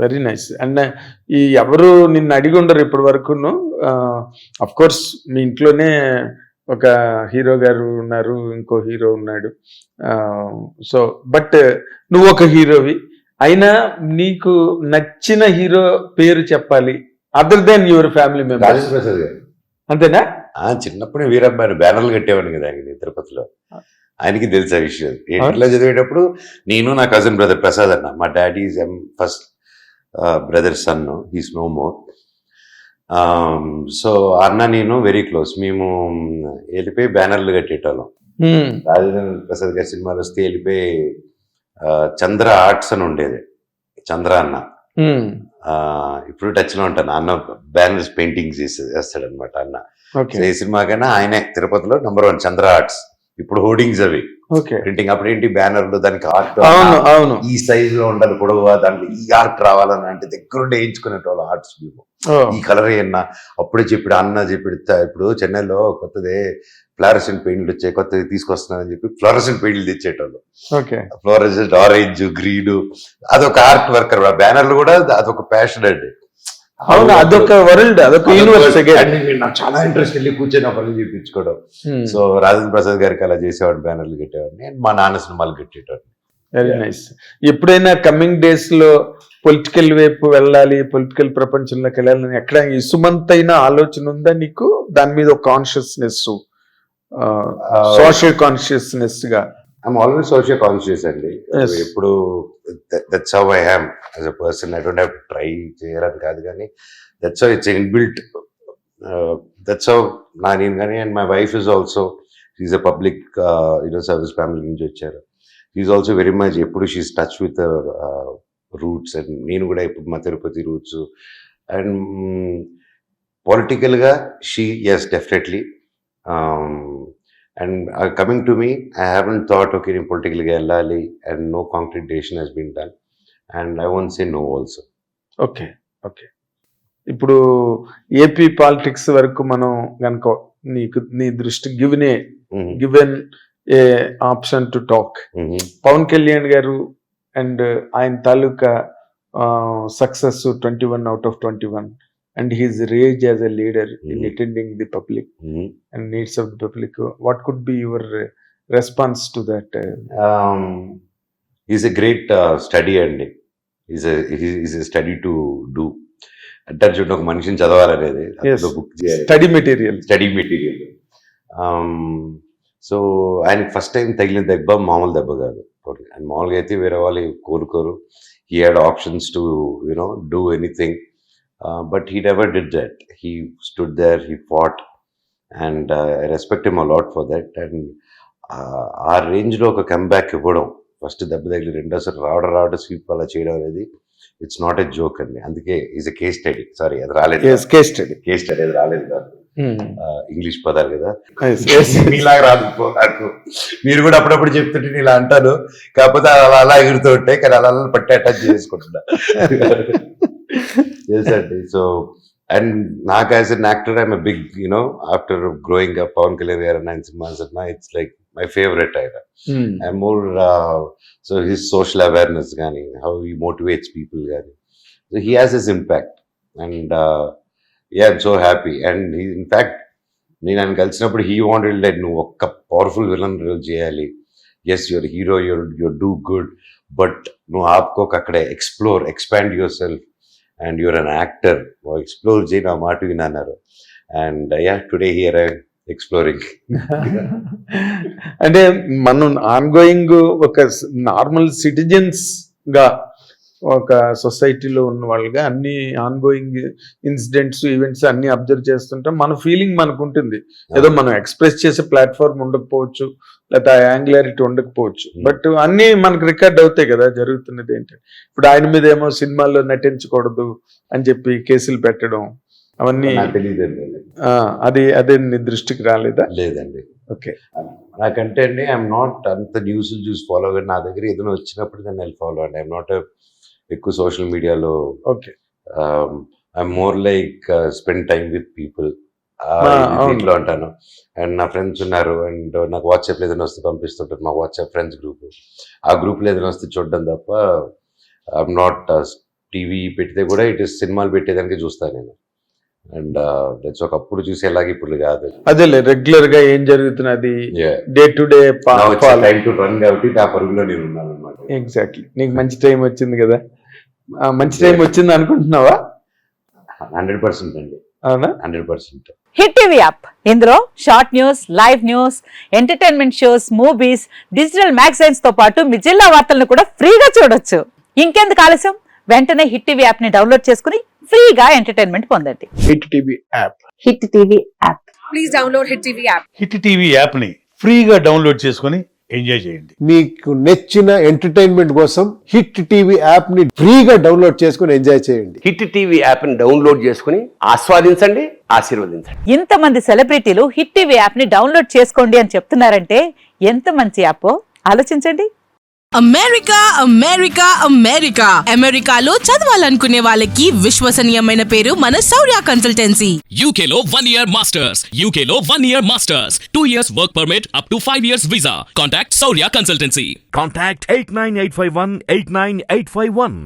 Very nice. And ఈ ఎవరు నిన్ను అడిగి ఉండరు ఇప్పటి వరకును. అఫ్ కోర్స్ మీ ఇంట్లోనే ఒక హీరో గారు ఉన్నారు, ఇంకో హీరో ఉన్నాడు. సో బట్ నువ్వు ఒక హీరోవి అయినా నీకు నచ్చిన హీరో పేరు చెప్పాలి other than your family member. Rajendra Prasad garu అంతేనా? చిన్నప్పుడు వీరబ్బాయి బ్యానర్లు కట్టేవాడిని కదా ఆయన తిరుపతిలో. ఆయనకి తెలుసు ఆ విషయం. ఇంట్లో చదివేటప్పుడు నేను నా కజిన్ బ్రదర్ ప్రసాద్ అన్న, మా daddy is first brother son, he's no more. So అన్న నేను వెరీ క్లోజ్. మేము వెళ్ళిపోయి బ్యానర్లు కట్టేటోళ్ళం. రాజేంద్ర ప్రసాద్ గారి సినిమాలు వస్తే వెళ్ళిపోయి చంద్ర ఆర్ట్స్ అని ఉండేది, చంద్ర అన్న. ఇప్పుడు టచ్ లో ఉంటాను. అన్న బ్యానర్స్ పెయింటింగ్స్ చేస్తాడు అనమాట అన్న. ఏ సినిమాకైనా ఆయనే తిరుపతిలో #1 చంద్ర ఆర్ట్స్. ఇప్పుడు హోర్డింగ్స్ అవి ప్రింటింగ్. అప్పుడు ఏంటి బ్యానర్లు, దానికి ఆర్ట్ ఈ సైజ్ లో ఉండాలి పొడవుగా, దాంట్లో ఈ ఆర్ట్ రావాలని అంటే దగ్గరుండి వేయించుకునేటోళ్ళు ఆర్ట్స్. మేము ఈ కలర్ ఏమన్నా అప్పుడే చెప్పాడు అన్న, చెప్పాడు ఇప్పుడు చెన్నైలో కొత్తదే ఫ్లోరసెంట్ పెయింట్లు వచ్చాయి, కొత్తది తీసుకొస్తున్నానని చెప్పి ఫ్లోరసెంట్ పెయింట్లు తెచ్చేటోళ్ళు. ఫ్లోరసెంట్ ఆరెంజ్, గ్రీన్, అదొక ఆర్ట్ వర్కర్. బ్యానర్లు కూడా అదొక ప్యాషన్ అండి. అవును, అదొక వరల్డ్, అదొక యూనివర్స్. నాకు చాలా ఇంట్రెస్ట్ వెళ్ళి కూర్చొని పనులు చూపించుకోవడం. సో రాజేంద్ర ప్రసాద్ గారికి అలా చేసేవాడు, బ్యానర్లు కట్టేవాడు. నేను మా నాన్న సినిమాలు కట్టేటోడు. Very nice. ఎప్పుడైనా కమింగ్ డేస్ లో పొలిటికల్ వైపు వెళ్ళాలి, పొలిటికల్ ప్రపంచంలోకి వెళ్ళాలని ఎక్కడ ఇసుమంతైన ఆలోచన ఉందా నీకు? దాని మీద ఒక కాన్షియస్నెస్, సోషల్ కాన్షియస్నెస్ గా? ఐఎమ్ ఆల్వేస్ సోషల్ కాన్షియస్ అండి. ఎప్పుడు that's how I am as a person. I don't have to try చేయాలని కాదు, కానీ that's how it's inbuilt. That's how నేను కానీ. And my wife is also, she's a public service family నుంచి వచ్చారు. She's also very much, ఎప్పుడు she's touch with roots. And నేను కూడా ఇప్పుడు మా తిరుపతి రూట్స్. అండ్ పొలిటికల్గా she, yes definitely. And coming to me, I haven't thought, okay, in politically వెళ్ళాలి, and no concrete decision has been done, and I won't say no also. Okay. ఇప్పుడు AP politics వరకు మనం కనుక నీ దృష్టి given a option to talk, Pawan Kalyan garu and ఆయన తాలూకా success 21 out of 21 and his rage as a leader in attending the public and needs of the public. What could be your response to that? He's a great study, and he's a study to do. అంటారు చూడండి, ఒక మనిషిని చదవాలనేది study material. So ఆయనకి first time తగిలిన దెబ్బ మామూలు దెబ్బ కాదు. అండ్ మామూలుగా అయితే వేరే వాళ్ళు కోరుకోరు. He had options to do anything. But he never did that. He stood there, he fought, and I respect him a lot for that. And ఆ రేంజ్లో ఒక కమ్బ్యాక్ ఇవ్వడం, ఫస్ట్ దెబ్బ తగిలి రెండోసారి రావడం స్వీప్ అలా చేయడం అనేది ఇట్స్ నాట్ ఎ జోక్ అండి. అందుకే is a case study. Sorry, అది రాలేదు, కేస్ స్టడీ అది రాలేదు కాదు, ఇంగ్లీష్ పదాలు కదా, మీలాగా రాదు నాకు. మీరు కూడా అప్పుడప్పుడు చెప్తుంటే నేను ఇలా అంటాను, కాకపోతే అలా ఎగురుతూ ఉంటాయి, కానీ అలా పట్టి అటాచ్ చేసుకుంటున్నా. Yes, అండి. సో అండ్ నాకు as an actor I'm a big, after growing up, Pawan Kalyan garu ఆయన సినిమాస్ అన్నా ఇట్స్ లైక్ మై ఫేవరెట్ ఆయన. I'm more so his social awareness కానీ, హౌ హీ మోటివేట్స్ పీపుల్ కానీ, so he has his impact. And I'm so happy. And in fact నేను ఆయన కలిసినప్పుడు he wanted that నువ్వు ఒక్క పవర్ఫుల్ విలన్ రోల్ చేయాలి. Yes, your hero, your do good, but నువ్వు ఆపుకోక అక్కడే expand your self, and you're an actor, explore చేయి నా మాట విన్నారు. And today here I exploring. అంటే మనం ఆన్గోయింగ్ ఒక నార్మల్ సిటిజన్స్ గా, ఒక సొసైటీలో ఉన్న వాళ్ళుగా అన్ని ఆన్గోయింగ్ ఇన్సిడెంట్స్, ఈవెంట్స్ అన్ని అబ్జర్వ్ చేస్తుంటాం. మన ఫీలింగ్ మనకు ఉంటుంది. ఏదో మనం ఎక్స్ప్రెస్ చేసే ప్లాట్ఫామ్ ఉండకపోవచ్చు, లేకపోతే ఆ యాంగులారిటీ ఉండకపోవచ్చు, బట్ అన్ని మనకు రికార్డ్ అవుతాయి కదా జరుగుతున్నది ఏంటంటే. ఇప్పుడు ఆయన మీద ఏమో సినిమాల్లో నటించకూడదు అని చెప్పి కేసులు పెట్టడం, అవన్నీ అదే నీ దృష్టికి రాలేదా? లేదండి. ఓకే. నాకంటే అండి ఐఎమ్ నాట్ అంత న్యూస్ చూసి ఫాలో అవ్వండి. నా దగ్గర ఏదైనా వచ్చినప్పుడు దాన్ని వెళ్ళి ఫాలో అండి. ఐఎమ్ నాట్ ఎక్కువ సోషల్ మీడియాలో. Okay. I'm more like spend time with people. దీంట్లో అంటాను. అండ్ నా ఫ్రెండ్స్ ఉన్నారు, అండ్ నాకు వాట్సాప్లో ఏదైనా వస్తే పంపిస్తుంటారు, మా వాట్సాప్ ఫ్రెండ్స్ గ్రూప్. ఆ గ్రూప్లో ఏదైనా వస్తే చూడడం తప్ప ఐఎమ్ నాట్ టీవీ పెడితే కూడా ఇటు సినిమాలు పెట్టేదానికి చూస్తాను నేను. అండ్ దట్స్ ఒకప్పుడు చూసేలాగా ఇప్పుడు కాదు. అదేలే రెగ్యులర్ గా ఏం జరుగుతున్నది day to day time to run కాబట్టి ఆ పరుగులో నేను ఉన్నాను అనమాట. ఎగ్జాక్ట్లీ. నీకు మంచి టైం వచ్చింది కదా, మంచి టైం వచ్చింది అనుకుంటున్నావా? 100% అండి. అవునా? 100%. హిట్ టీవీ యాప్, ఇందులో short news, live news, entertainment shows, movies, digital magazines తో పాటు మీ జిల్లా వార్తలను కూడా ఫ్రీగా చూడొచ్చు. ఇంకెందుకు ఆలస్యం, వెంటనే హిట్ టీవీ యాప్ ని డౌన్లోడ్ చేసుకుని ఫ్రీగా ఎంటర్టైన్మెంట్ పొందండి. Hit TV app. Hit TV app. Please download Hit TV app. Hit TV యాప్ని ఫ్రీగా డౌన్లోడ్ చేసుకొని ఎంజాయ్ చేయండి. మీకు నచ్చిన ఎంటర్టైన్మెంట్ కోసం హిట్ టీవీ యాప్ ని ఫ్రీగా డౌన్లోడ్ చేసుకుని ఎంజాయ్ చేయండి. హిట్ టీవీ యాప్ని డౌన్లోడ్ చేసుకుని ఆస్వాదించండి, ఆశీర్వదించండి. ఇంతమంది సెలబ్రిటీలు హిట్ టీవీ యాప్ ని డౌన్లోడ్ చేసుకోండి అని చెప్తున్నారంటే ఎంత మంచి యాప్ ఆలోచించండి. అమెరికా అమెరికా అమెరికా అమెరికాలో చదవాలనుకునే వాళ్ళకి విశ్వసనీయమైన పేరు మన శౌర్య కన్సల్టెన్సీ. UK లో 1 year masters. UK లో 1 year masters. 2 years work permit up to 5 years visa. Contact Saurya Consultancy. Contact 89851 89851.